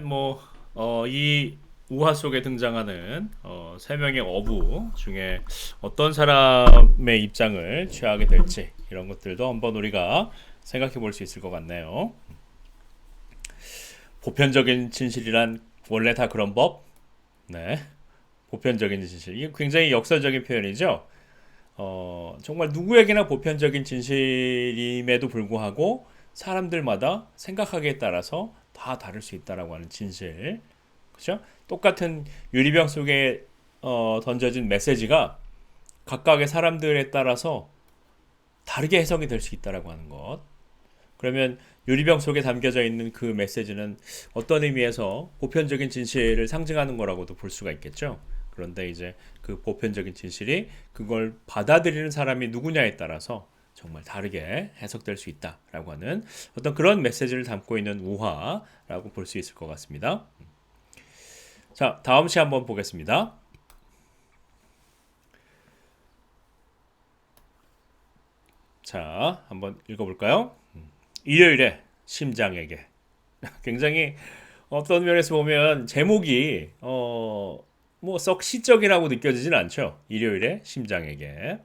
뭐, 이 우화 속에 등장하는 세 명의 어부 중에 어떤 사람의 입장을 취하게 될지 이런 것들도 한번 우리가 생각해 볼 수 있을 것 같네요. 보편적인 진실이란 원래 다 그런 법? 네. 보편적인 진실. 이게 굉장히 역설적인 표현이죠. 정말 누구에게나 보편적인 진실임에도 불구하고 사람들마다 생각하기에 따라서 다 다를 수 있다라고 하는 진실. 그죠? 똑같은 유리병 속에 던져진 메시지가 각각의 사람들에 따라서 다르게 해석이 될 수 있다라고 하는 것. 그러면 유리병 속에 담겨져 있는 그 메시지는 어떤 의미에서 보편적인 진실을 상징하는 거라고도 볼 수가 있겠죠. 그런데 이제 그 보편적인 진실이 그걸 받아들이는 사람이 누구냐에 따라서 정말 다르게 해석될 수 있다라고 하는 어떤 그런 메시지를 담고 있는 우화라고 볼 수 있을 것 같습니다. 자, 다음 시 한번 보겠습니다. 자, 한번 읽어볼까요? 일요일에 심장에게. 굉장히 어떤 면에서 보면 제목이 뭐 썩 시적이라고 느껴지진 않죠. 일요일에 심장에게.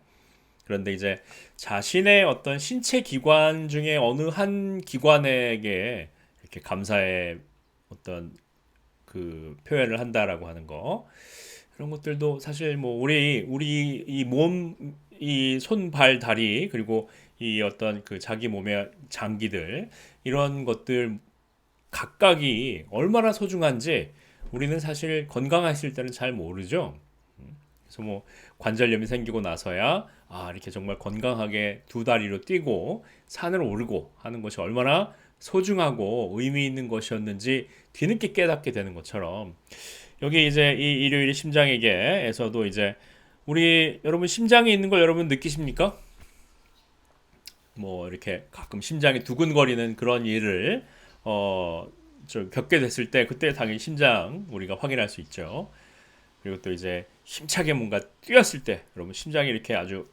그런데 이제 자신의 어떤 신체 기관 중에 어느 한 기관에게 이렇게 감사의 어떤 그 표현을 한다라고 하는 거. 그런 것들도 사실 뭐 우리 이 몸, 이 손, 발, 다리 그리고 이 어떤 그 자기 몸의 장기들 이런 것들 각각이 얼마나 소중한지 우리는 사실 건강했을 때는 잘 모르죠. 그래서 뭐 관절염이 생기고 나서야 이렇게 정말 건강하게 두 다리로 뛰고 산을 오르고 하는 것이 얼마나 소중하고 의미 있는 것이었는지 뒤늦게 깨닫게 되는 것처럼 여기 이제 이 일요일 심장에게에서도 이제 우리 여러분 심장이 있는 걸 여러분 느끼십니까? 뭐 이렇게 가끔 심장이 두근거리는 그런 일을 어, 겪게 됐을 때 그때 당연히 심장 우리가 확인할 수 있죠. 그리고 또 이제 힘차게 뭔가 뛰었을 때 여러분 심장이 이렇게 아주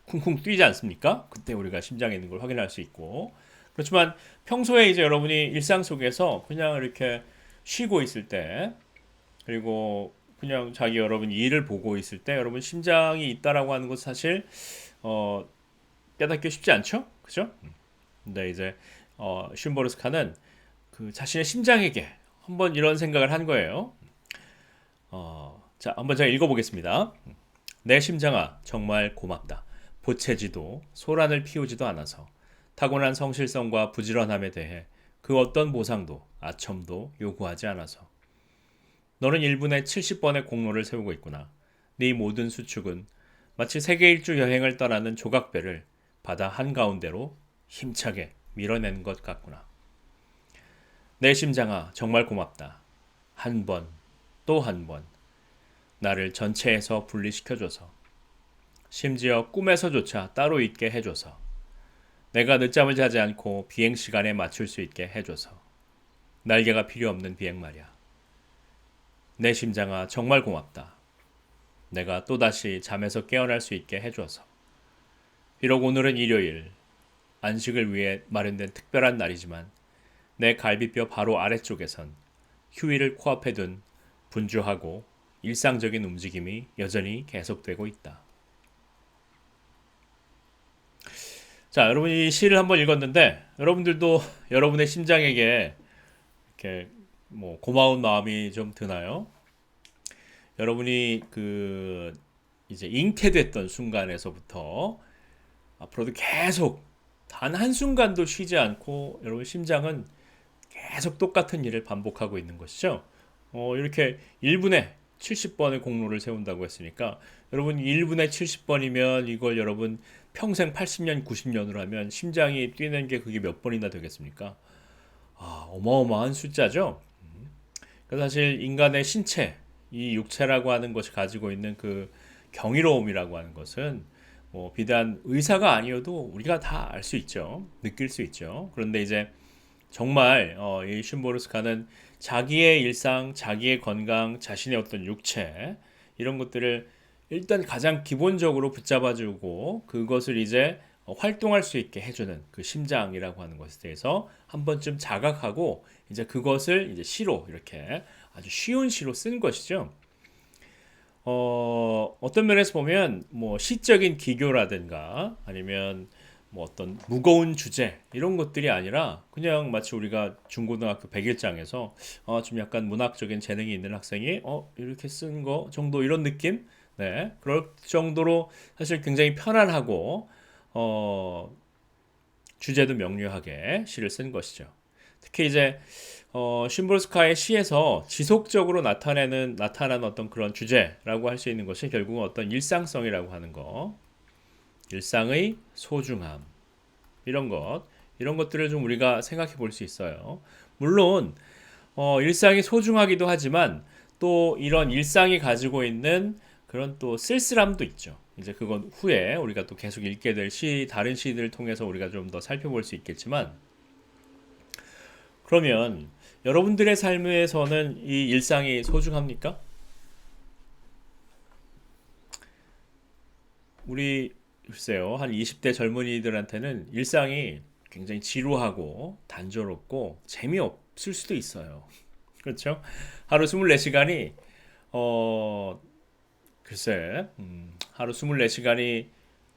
쿵쿵 뛰지 않습니까? 그때 우리가 심장에 있는 걸 확인할 수 있고 그렇지만 평소에 이제 여러분이 일상 속에서 그냥 이렇게 쉬고 있을 때 그리고 그냥 자기 여러분 일을 보고 있을 때 여러분 심장이 있다라고 하는 것 사실 어, 깨닫기 쉽지 않죠? 그죠? 근데 이제 슌보르스카는 그 자신의 심장에게 한번 이런 생각을 한 거예요. 자, 한번 제가 읽어보겠습니다. 내 심장아, 정말 고맙다. 보채지도 소란을 피우지도 않아서 타고난 성실성과 부지런함에 대해 그 어떤 보상도 아첨도 요구하지 않아서 너는 1분에 70번의 공로를 세우고 있구나. 네 모든 수축은 마치 세계 일주 여행을 떠나는 조각배를 바다 한가운데로 힘차게 밀어내는 것 같구나. 내 심장아, 정말 고맙다. 한 번, 또 한 번, 나를 전체에서 분리시켜줘서, 심지어 꿈에서조차 따로 있게 해줘서, 내가 늦잠을 자지 않고 비행 시간에 맞출 수 있게 해줘서, 날개가 필요 없는 비행 말이야. 내 심장아, 정말 고맙다. 내가 또다시 잠에서 깨어날 수 있게 해줘서. 비록 오늘은 일요일, 안식을 위해 마련된 특별한 날이지만, 내 갈비뼈 바로 아래쪽에선 휴일을 코앞에 둔 분주하고 일상적인 움직임이 여전히 계속되고 있다. 자, 여러분이 이 시를 한번 읽었는데 여러분들도 여러분의 심장에게 이렇게 뭐 고마운 마음이 좀 드나요? 여러분이 그 이제 잉태됐던 순간에서부터 앞으로도 계속 단 한순간도 쉬지 않고 여러분 심장은 계속 똑같은 일을 반복하고 있는 것이죠. 이렇게 1분에 70번의 공로를 세운다고 했으니까 여러분 1분에 70번이면 이걸 여러분 평생 80년, 90년으로 하면 심장이 뛰는 게 그게 몇 번이나 되겠습니까? 어마어마한 숫자죠. 그래서 사실 인간의 신체, 이 육체라고 하는 것이 가지고 있는 그 경이로움이라고 하는 것은 뭐 비단 의사가 아니어도 우리가 다 알 수 있죠. 느낄 수 있죠. 그런데 이제 정말 이 슌보르스카는 자기의 일상, 자기의 건강, 자신의 어떤 육체 이런 것들을 일단 가장 기본적으로 붙잡아주고 그것을 이제 활동할 수 있게 해주는 그 심장이라고 하는 것에 대해서 한 번쯤 자각하고 이제 그것을 이제 시로 이렇게 아주 쉬운 시로 쓴 것이죠. 어떤 면에서 보면 뭐 시적인 기교라든가 아니면 뭐 어떤 무거운 주제 이런 것들이 아니라 그냥 마치 우리가 중고등학교 100일장에서 좀 약간 문학적인 재능이 있는 학생이 이렇게 쓴 거 정도 이런 느낌? 네, 그럴 정도로 사실 굉장히 편안하고 어, 주제도 명료하게 시를 쓴 것이죠. 특히 이제 쉼볼스카의 시에서 지속적으로 나타나는 어떤 그런 주제라고 할 수 있는 것이 결국은 어떤 일상성이라고 하는 거, 일상의 소중함 이런 것들을 좀 우리가 생각해 볼 수 있어요. 물론 일상이 소중하기도 하지만 또 이런 일상이 가지고 있는 그런 또 쓸쓸함도 있죠. 이제 그건 후에 우리가 또 계속 읽게 될 다른 시들을 통해서 우리가 좀 더 살펴볼 수 있겠지만, 그러면 여러분들의 삶에서는 이 일상이 소중합니까? 우리 글쎄요, 한 20대 젊은이들한테는 일상이 굉장히 지루하고 단조롭고 재미없을 수도 있어요. 그렇죠? 하루 24시간이 어 글쎄 하루 24시간이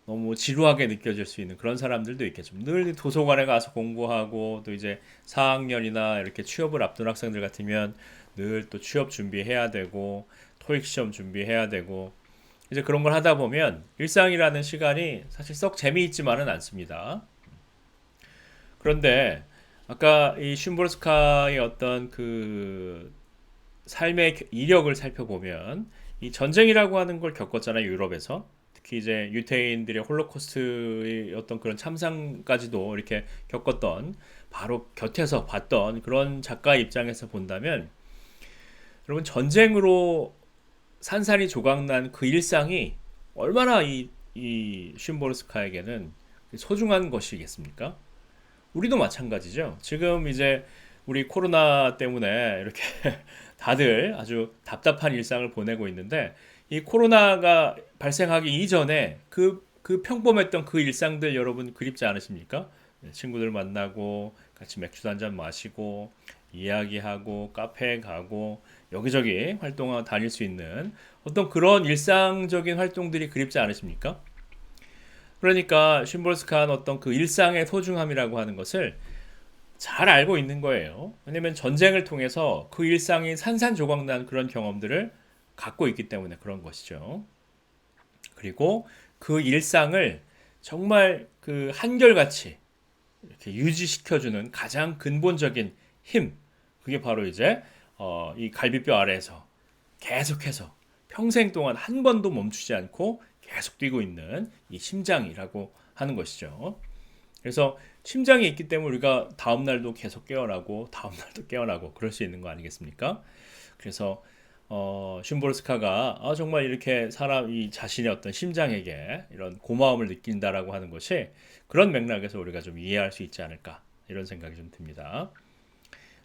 너무 지루하게 느껴질 수 있는 그런 사람들도 있겠죠. 늘 도서관에 가서 공부하고 또 이제 4학년이나 이렇게 취업을 앞둔 학생들 같으면 늘 또 취업 준비해야 되고 토익 시험 준비해야 되고 이제 그런 걸 하다 보면 일상이라는 시간이 사실 썩 재미있지만은 않습니다. 그런데 아까 이 슌보르스카의 어떤 그 삶의 이력을 살펴보면 이 전쟁이라고 하는 걸 겪었잖아요, 유럽에서. 특히 이제 유태인들의 홀로코스트의 어떤 그런 참상까지도 이렇게 겪었던 바로 곁에서 봤던 그런 작가 입장에서 본다면 여러분 전쟁으로 산산이 조각난 그 일상이 얼마나 이 슌보르스카에게는 소중한 것이겠습니까? 우리도 마찬가지죠. 지금 이제 우리 코로나 때문에 이렇게 다들 아주 답답한 일상을 보내고 있는데 이 코로나가 발생하기 이전에 그 평범했던 그 일상들 여러분 그립지 않으십니까? 네, 친구들 만나고 같이 맥주 한 잔 마시고 이야기하고 카페 가고 여기저기 활동 다닐 수 있는 어떤 그런 일상적인 활동들이 그립지 않으십니까? 그러니까 쉼볼스카는 어떤 그 일상의 소중함이라고 하는 것을 잘 알고 있는 거예요. 왜냐면 전쟁을 통해서 그 일상이 산산조각난 그런 경험들을 갖고 있기 때문에 그런 것이죠. 그리고 그 일상을 정말 그 한결같이 이렇게 유지시켜주는 가장 근본적인 힘, 그게 바로 이제 이 갈비뼈 아래에서 계속해서 평생 동안 한 번도 멈추지 않고 계속 뛰고 있는 이 심장이라고 하는 것이죠. 그래서 심장이 있기 때문에 우리가 다음 날도 계속 깨어나고 다음 날도 깨어나고 그럴 수 있는 거 아니겠습니까? 그래서 슌보르스카가 정말 이렇게 사람이 자신의 어떤 심장에게 이런 고마움을 느낀다라고 하는 것이 그런 맥락에서 우리가 좀 이해할 수 있지 않을까 이런 생각이 좀 듭니다.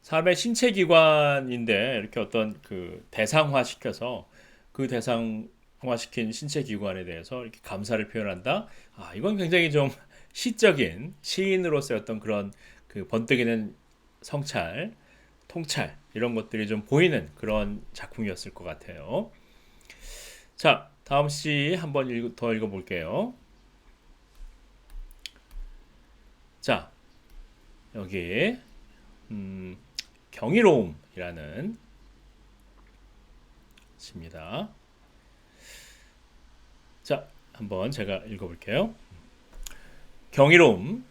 삶의 신체 기관인데 이렇게 어떤 그 대상화 시켜서 그 대상화시킨 신체 기관에 대해서 이렇게 감사를 표현한다. 이건 굉장히 좀 시적인 시인으로서의 어떤 그런 그 번뜩이는 성찰, 통찰 이런 것들이 좀 보이는 그런 작품이었을 것 같아요. 자, 다음 시 한번 더 읽어볼게요. 자, 여기 경이로움이라는 시입니다. 자, 한번 제가 읽어볼게요. 경이로움,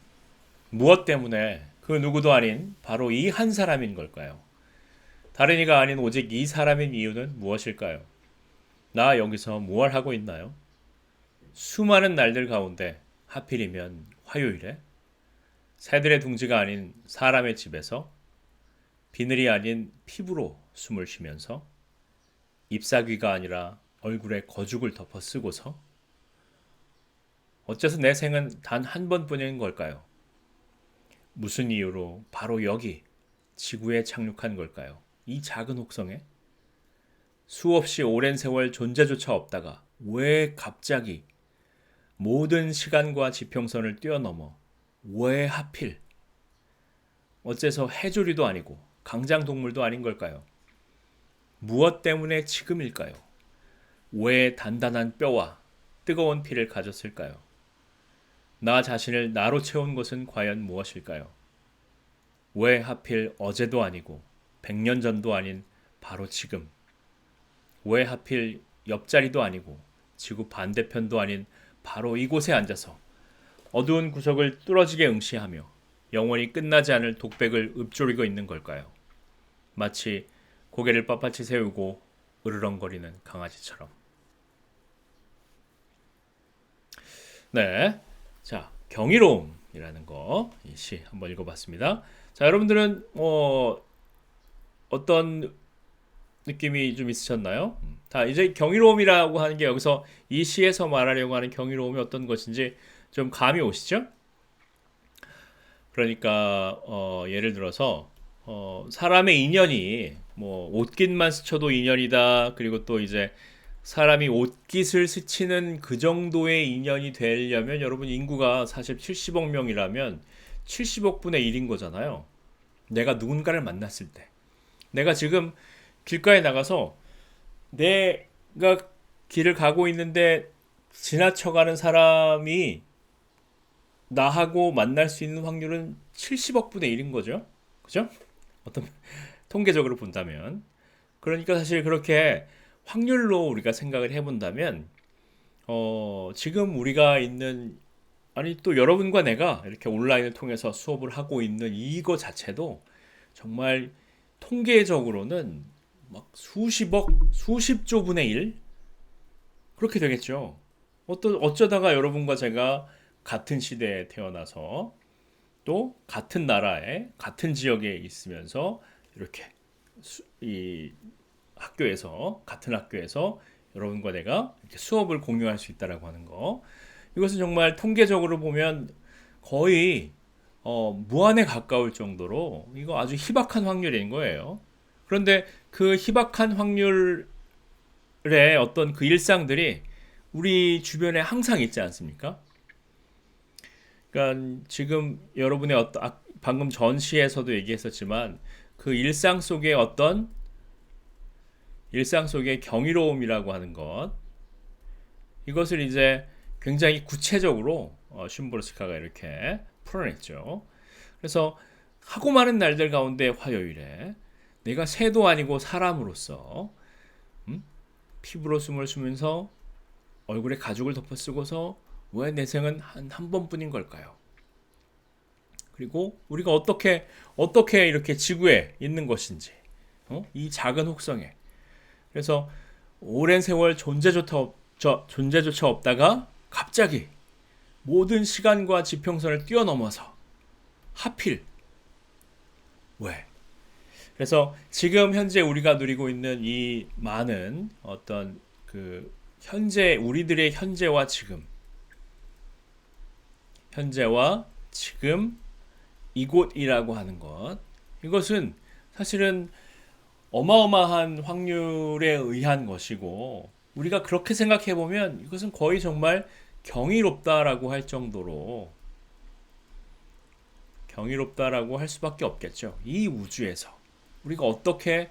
무엇 때문에 그 누구도 아닌 바로 이 한 사람인 걸까요? 다른 이가 아닌 오직 이 사람인 이유는 무엇일까요? 나 여기서 무얼 하고 있나요? 수많은 날들 가운데 하필이면 화요일에 새들의 둥지가 아닌 사람의 집에서 비늘이 아닌 피부로 숨을 쉬면서 잎사귀가 아니라 얼굴에 거죽을 덮어 쓰고서 어째서 내 생은 단 한 번뿐인 걸까요? 무슨 이유로 바로 여기 지구에 착륙한 걸까요? 이 작은 혹성에 수없이 오랜 세월 존재조차 없다가 왜 갑자기 모든 시간과 지평선을 뛰어넘어 왜 하필 어째서 해조류도 아니고 강장동물도 아닌 걸까요? 무엇 때문에 지금일까요? 왜 단단한 뼈와 뜨거운 피를 가졌을까요? 나 자신을 나로 채운 것은 과연 무엇일까요? 왜 하필 어제도 아니고 100년 전도 아닌 바로 지금? 왜 하필 옆자리도 아니고 지구 반대편도 아닌 바로 이곳에 앉아서 어두운 구석을 뚫어지게 응시하며 영원히 끝나지 않을 독백을 읊조리고 있는 걸까요? 마치 고개를 빳빳이 세우고 으르렁거리는 강아지처럼. 네, 자 경이로움이라는 거 이 시 한번 읽어봤습니다. 자 여러분들은 어떤 느낌이 좀 있으셨나요? 다 이제 경이로움이라고 하는 게 여기서 이 시에서 말하려고 하는 경이로움이 어떤 것인지 좀 감이 오시죠? 그러니까 예를 들어서 사람의 인연이 뭐 옷깃만 스쳐도 인연이다. 그리고 또 이제 사람이 옷깃을 스치는 그 정도의 인연이 되려면 여러분 인구가 사실 70억 명이라면 70억 분의 1인 거잖아요. 내가 누군가를 만났을 때. 내가 지금 길가에 나가서 내가 길을 가고 있는데 지나쳐가는 사람이 나하고 만날 수 있는 확률은 70억 분의 1인 거죠. 그죠? 어떤 통계적으로 본다면. 그러니까 사실 그렇게 확률로 우리가 생각을 해본다면 지금 우리가 있는 아니 또 여러분과 내가 이렇게 온라인을 통해서 수업을 하고 있는 이거 자체도 정말 통계적으로는 막 수십억, 수십조 분의 1 그렇게 되겠죠. 어쩌다가 여러분과 제가 같은 시대에 태어나서 또 같은 나라에 같은 지역에 있으면서 이렇게 이 학교에서 같은 학교에서 여러분과 내가 이렇게 수업을 공유할 수 있다라고 하는 거 이것은 정말 통계적으로 보면 거의 무한에 가까울 정도로 이거 아주 희박한 확률인 거예요. 그런데 그 희박한 확률의 어떤 그 일상들이 우리 주변에 항상 있지 않습니까? 그러니까 지금 여러분의 방금 전시에서도 얘기했었지만 그 일상 속의 경이로움이라고 하는 것 이것을 이제 굉장히 구체적으로 슌보르스카가 이렇게 풀어냈죠. 그래서 하고 많은 날들 가운데 화요일에 내가 새도 아니고 사람으로서 피부로 숨을 쉬면서 얼굴에 가죽을 덮어쓰고서 왜 내 생은 한 번뿐인 걸까요? 그리고 우리가 어떻게 이렇게 지구에 있는 것인지 이 작은 혹성에 그래서 오랜 세월 존재조차 없다가 갑자기 모든 시간과 지평선을 뛰어넘어서 하필 왜? 그래서 지금 현재 우리가 누리고 있는 이 많은 어떤 그 현재 우리들의 현재와 지금 이곳이라고 하는 것 이것은 사실은 어마어마한 확률에 의한 것이고 우리가 그렇게 생각해 보면 이것은 거의 정말 경이롭다라고 할 정도로 경이롭다라고 할 수밖에 없겠죠. 이 우주에서 우리가 어떻게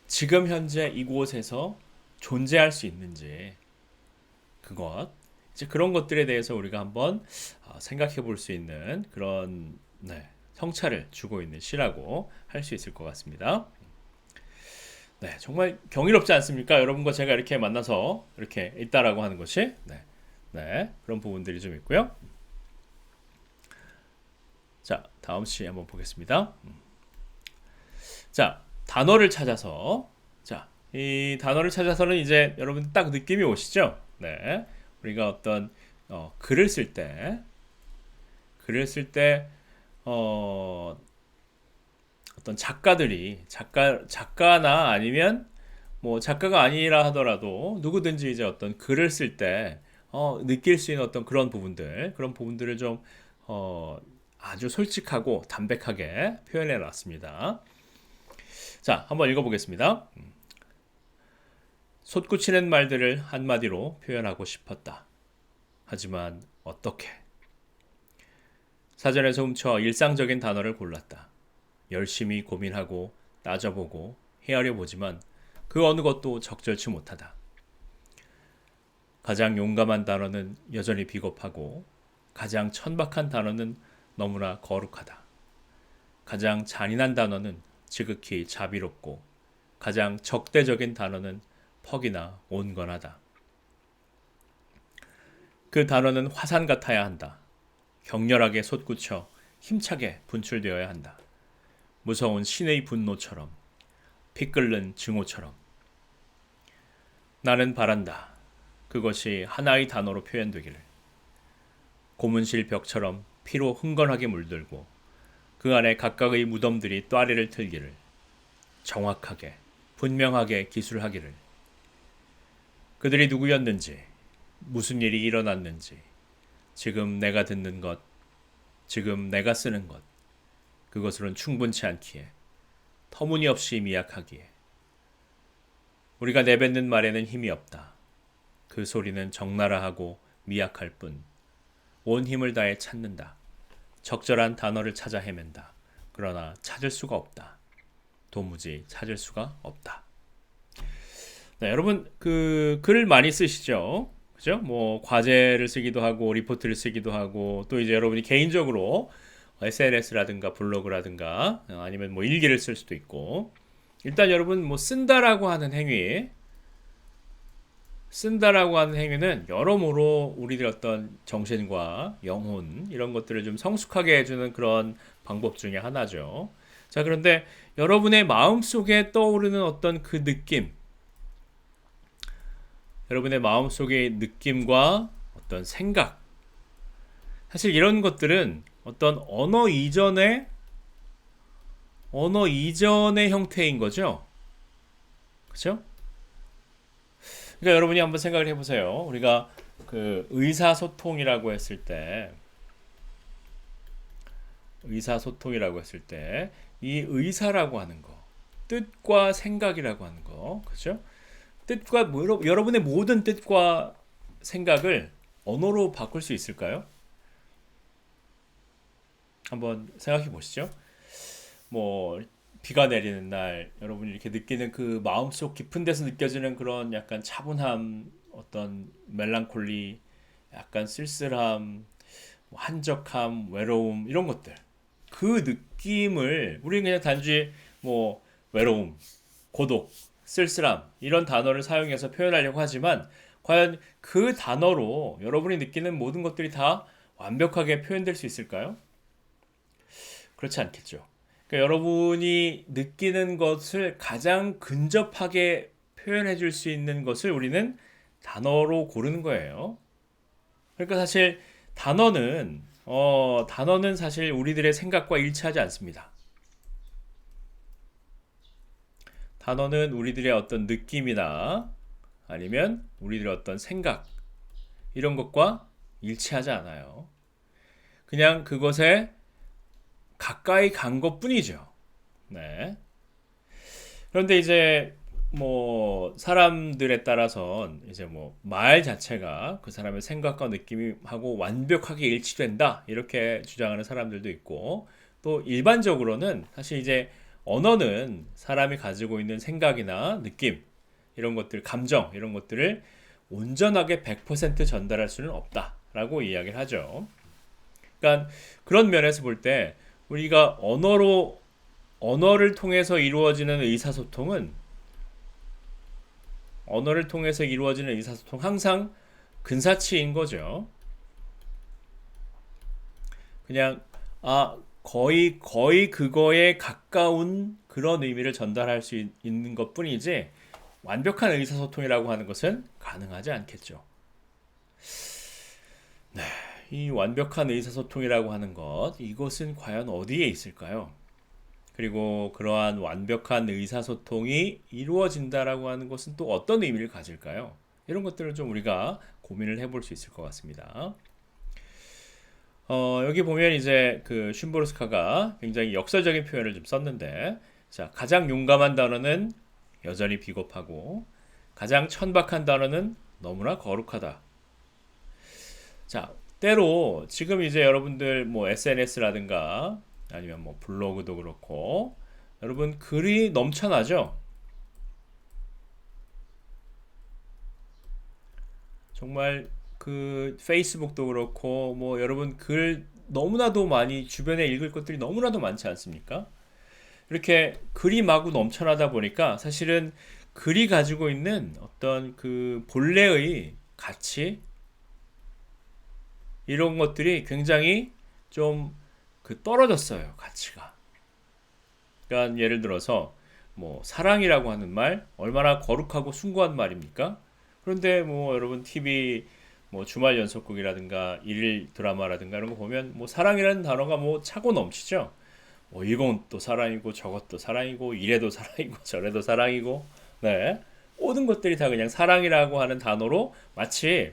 지금 현재 이곳에서 존재할 수 있는지 이제 그런 것들에 대해서 우리가 한번 생각해 볼 수 있는 그런 성찰을 주고 있는 시라고 할 수 있을 것 같습니다. 네, 정말 경이롭지 않습니까? 여러분과 제가 이렇게 만나서 이렇게 있다라고 하는 것이 그런 부분들이 좀 있고요. 자, 다음 시 한번 보겠습니다. 자, 단어를 찾아서 이 단어를 찾아서는 이제 여러분 딱 느낌이 오시죠? 네, 우리가 어떤 글을 쓸 때 어떤 작가나 아니면 뭐 작가가 아니라 하더라도 누구든지 이제 어떤 글을 쓸 때 느낄 수 있는 어떤 그런 부분들을 좀 아주 솔직하고 담백하게 표현해 놨습니다. 자, 한번 읽어보겠습니다. 솟구치는 말들을 한마디로 표현하고 싶었다. 하지만 어떻게? 사전에서 훔쳐 일상적인 단어를 골랐다. 열심히 고민하고 따져보고 헤아려 보지만 그 어느 것도 적절치 못하다. 가장 용감한 단어는 여전히 비겁하고 가장 천박한 단어는 너무나 거룩하다. 가장 잔인한 단어는 지극히 자비롭고 가장 적대적인 단어는 퍽이나 온건하다. 그 단어는 화산 같아야 한다. 격렬하게 솟구쳐 힘차게 분출되어야 한다. 무서운 신의 분노처럼, 피 끓는 증오처럼. 나는 바란다. 그것이 하나의 단어로 표현되기를. 고문실 벽처럼 피로 흥건하게 물들고 그 안에 각각의 무덤들이 또아리를 틀기를. 정확하게, 분명하게 기술하기를. 그들이 누구였는지, 무슨 일이 일어났는지, 지금 내가 듣는 것, 지금 내가 쓰는 것, 그것으론 충분치 않기에, 터무니없이 미약하기에. 우리가 내뱉는 말에는 힘이 없다. 그 소리는 적나라하고 미약할 뿐. 온 힘을 다해 찾는다. 적절한 단어를 찾아 헤맨다. 그러나 찾을 수가 없다. 도무지 찾을 수가 없다. 네, 여러분 그 글을 많이 쓰시죠? 그죠? 뭐 과제를 쓰기도 하고 리포트를 쓰기도 하고 또 이제 여러분이 개인적으로 SNS라든가 블로그라든가 아니면 뭐 일기를 쓸 수도 있고 일단 여러분 뭐 쓴다라고 하는 행위는 여러모로 우리들 어떤 정신과 영혼 이런 것들을 좀 성숙하게 해주는 그런 방법 중에 하나죠. 자, 그런데 여러분의 마음속에 떠오르는 어떤 그 느낌, 여러분의 마음속의 느낌과 어떤 생각, 사실 이런 것들은 어떤 언어 이전의 형태인 거죠. 그렇죠? 그러니까 여러분이 한번 생각을 해보세요. 우리가 그 의사소통이라고 했을 때, 이 의사라고 하는 거, 뜻과 생각이라고 하는 거, 그렇죠? 뜻과 여러분의 모든 뜻과 생각을 언어로 바꿀 수 있을까요? 한번 생각해 보시죠. 뭐 비가 내리는 날 여러분이 이렇게 느끼는 그 마음속 깊은 데서 느껴지는 그런 약간 차분함, 어떤 멜랑콜리, 약간 쓸쓸함, 한적함, 외로움 이런 것들. 그 느낌을 우리는 그냥 단지 뭐 외로움, 고독, 쓸쓸함 이런 단어를 사용해서 표현하려고 하지만 과연 그 단어로 여러분이 느끼는 모든 것들이 다 완벽하게 표현될 수 있을까요? 그렇지 않겠죠. 그러니까 여러분이 느끼는 것을 가장 근접하게 표현해 줄 수 있는 것을 우리는 단어로 고르는 거예요. 그러니까 사실 단어는 사실 우리들의 생각과 일치하지 않습니다. 단어는 우리들의 어떤 느낌이나 아니면 우리들의 어떤 생각 이런 것과 일치하지 않아요. 그냥 그것에 가까이 간 것뿐이죠. 네. 그런데 이제 뭐 사람들에 따라선 이제 뭐 말 자체가 그 사람의 생각과 느낌하고 완벽하게 일치된다 이렇게 주장하는 사람들도 있고 또 일반적으로는 사실 이제 언어는 사람이 가지고 있는 생각이나 느낌 이런 것들 감정 이런 것들을 온전하게 100% 전달할 수는 없다라고 이야기를 하죠. 그러니까 그런 면에서 볼 때 우리가 언어를 통해서 이루어지는 의사소통은 항상 근사치인 거죠. 그냥 거의 그거에 가까운 그런 의미를 전달할 수 있는 것뿐이지 완벽한 의사소통이라고 하는 것은 가능하지 않겠죠. 네, 이 완벽한 의사소통이라고 하는 것, 이것은 과연 어디에 있을까요? 그리고 그러한 완벽한 의사소통이 이루어진다라고 하는 것은 또 어떤 의미를 가질까요? 이런 것들을 좀 우리가 고민을 해볼 수 있을 것 같습니다. 여기 보면 이제 그 슌보르스카가 굉장히 역설적인 표현을 좀 썼는데, 자, 가장 용감한 단어는 여전히 비겁하고, 가장 천박한 단어는 너무나 거룩하다. 자, 때로 지금 이제 여러분들 뭐 SNS라든가 아니면 뭐 블로그도 그렇고 여러분 글이 넘쳐나죠? 정말 그 페이스북도 그렇고 뭐 여러분 글 너무나도 많이 주변에 읽을 것들이 너무나도 많지 않습니까? 이렇게 글이 마구 넘쳐나다 보니까 사실은 글이 가지고 있는 어떤 그 본래의 가치 이런 것들이 굉장히 좀 그 떨어졌어요, 가치가. 그러니까 예를 들어서 뭐 사랑이라고 하는 말 얼마나 거룩하고 숭고한 말입니까? 그런데 뭐 여러분 TV 뭐 주말 연속극이라든가 일일 드라마라든가 이런 거 보면 뭐 사랑이라는 단어가 뭐 차고 넘치죠. 뭐 이건 또 사랑이고 저것도 사랑이고 이래도 사랑이고 저래도 사랑이고 네 모든 것들이 다 그냥 사랑이라고 하는 단어로 마치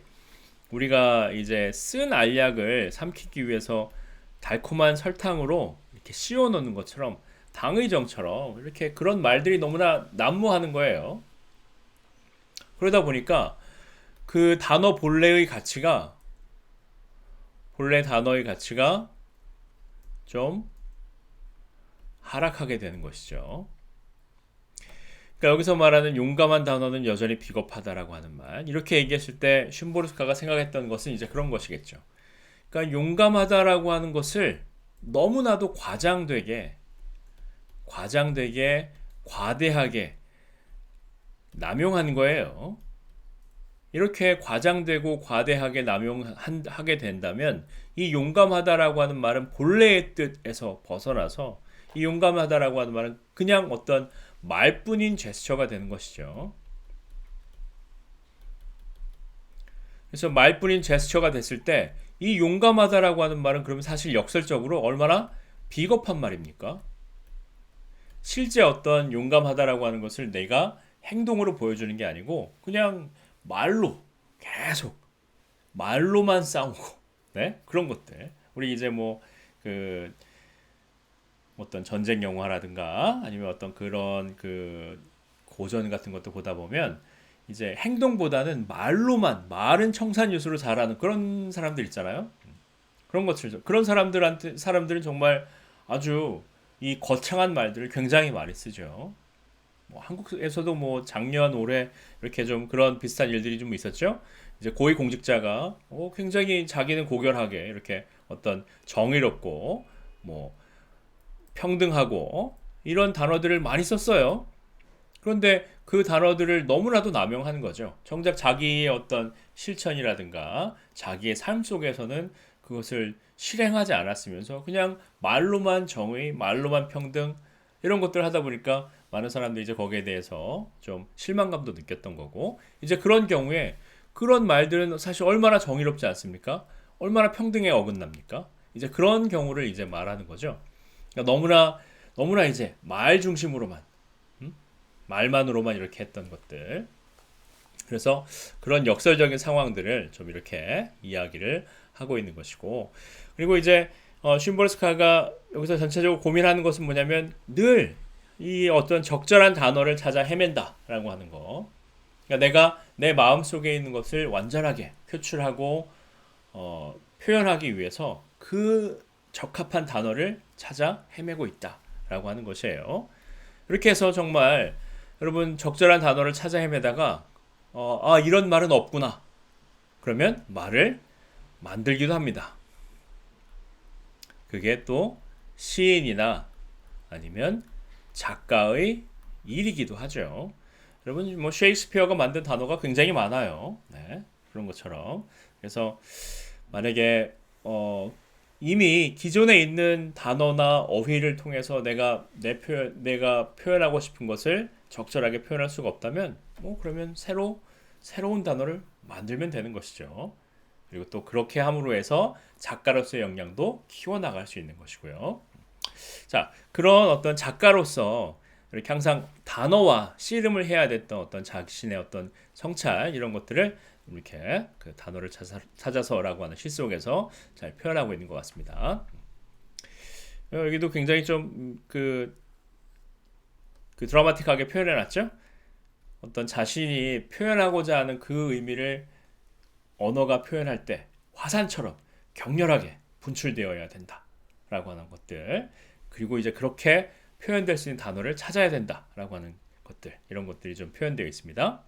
우리가 이제 쓴 알약을 삼키기 위해서 달콤한 설탕으로 이렇게 씌워 넣는 것처럼 당의정처럼 이렇게 그런 말들이 너무나 난무하는 거예요. 그러다 보니까 그 단어 본래 단어의 가치가 좀 하락하게 되는 것이죠. 그러니까 여기서 말하는 용감한 단어는 여전히 비겁하다라고 하는 말. 이렇게 얘기했을 때 슌보르스카가 생각했던 것은 이제 그런 것이겠죠. 그러니까 용감하다라고 하는 것을 너무나도 과장되게, 과대하게 남용하는 거예요. 이렇게 과장되고 과대하게 남용하게 된다면 이 용감하다라고 하는 말은 본래의 뜻에서 벗어나서 이 용감하다라고 하는 말은 그냥 어떤 말뿐인 제스처가 되는 것이죠. 그래서 말뿐인 제스처가 됐을 때 이 용감하다라고 하는 말은 그러면 사실 역설적으로 얼마나 비겁한 말입니까? 실제 어떤 용감하다라고 하는 것을 내가 행동으로 보여주는 게 아니고 그냥 말로 계속 말로만 싸우고 네? 그런 것들 우리 이제 뭐 그 어떤 전쟁 영화라든가 아니면 어떤 그런 그 고전 같은 것도 보다 보면 이제 행동보다는 말은 청산유수를 잘하는 그런 사람들 있잖아요. 그런 것들 그런 사람들은 정말 아주 이 거창한 말들을 굉장히 많이 쓰죠. 뭐 한국에서도 뭐 작년 올해 이렇게 좀 그런 비슷한 일들이 좀 있었죠. 이제 고위공직자가 굉장히 자기는 고결하게 이렇게 어떤 정의롭고 뭐 평등하고 이런 단어들을 많이 썼어요. 그런데 그 단어들을 너무나도 남용하는 거죠. 정작 자기의 어떤 실천이라든가 자기의 삶 속에서는 그것을 실행하지 않았으면서 그냥 말로만 정의, 말로만 평등 이런 것들을 하다 보니까 많은 사람들이 이제 거기에 대해서 좀 실망감도 느꼈던 거고 이제 그런 경우에 그런 말들은 사실 얼마나 정의롭지 않습니까? 얼마나 평등에 어긋납니까? 이제 그런 경우를 이제 말하는 거죠. 그러니까 너무나 이제 말 중심으로만 말만으로만 이렇게 했던 것들. 그래서 그런 역설적인 상황들을 좀 이렇게 이야기를 하고 있는 것이고 그리고 이제 슌버스카가 여기서 전체적으로 고민하는 것은 뭐냐면 늘 이 어떤 적절한 단어를 찾아 헤맨다라고 하는 거. 그러니까 내가 내 마음 속에 있는 것을 완전하게 표출하고 표현하기 위해서 그 적합한 단어를 찾아 헤매고 있다라고 하는 것이에요. 이렇게 해서 정말 여러분 적절한 단어를 찾아 헤매다가 이런 말은 없구나. 그러면 말을 만들기도 합니다. 그게 또 시인이나 아니면 작가의 일이기도 하죠. 여러분 뭐 셰익스피어가 만든 단어가 굉장히 많아요. 네, 그런 것처럼. 그래서 만약에 이미 기존에 있는 단어나 어휘를 통해서 내가 표현하고 싶은 것을 적절하게 표현할 수가 없다면 뭐 그러면 새로운 단어를 만들면 되는 것이죠. 그리고 또 그렇게 함으로 해서 작가로서의 역량도 키워나갈 수 있는 것이고요. 자, 그런 어떤 작가로서 이렇게 항상 단어와 씨름을 해야 됐던 어떤 자신의 어떤 성찰 이런 것들을 이렇게 그 단어를 찾아서라고 하는 시 속에서 잘 표현하고 있는 것 같습니다. 여기도 굉장히 좀 그 드라마틱하게 표현해놨죠. 어떤 자신이 표현하고자 하는 그 의미를 언어가 표현할 때 화산처럼 격렬하게 분출되어야 된다라고 하는 것들, 그리고 이제 그렇게 표현될 수 있는 단어를 찾아야 된다라고 하는 것들, 이런 것들이 좀 표현되어 있습니다.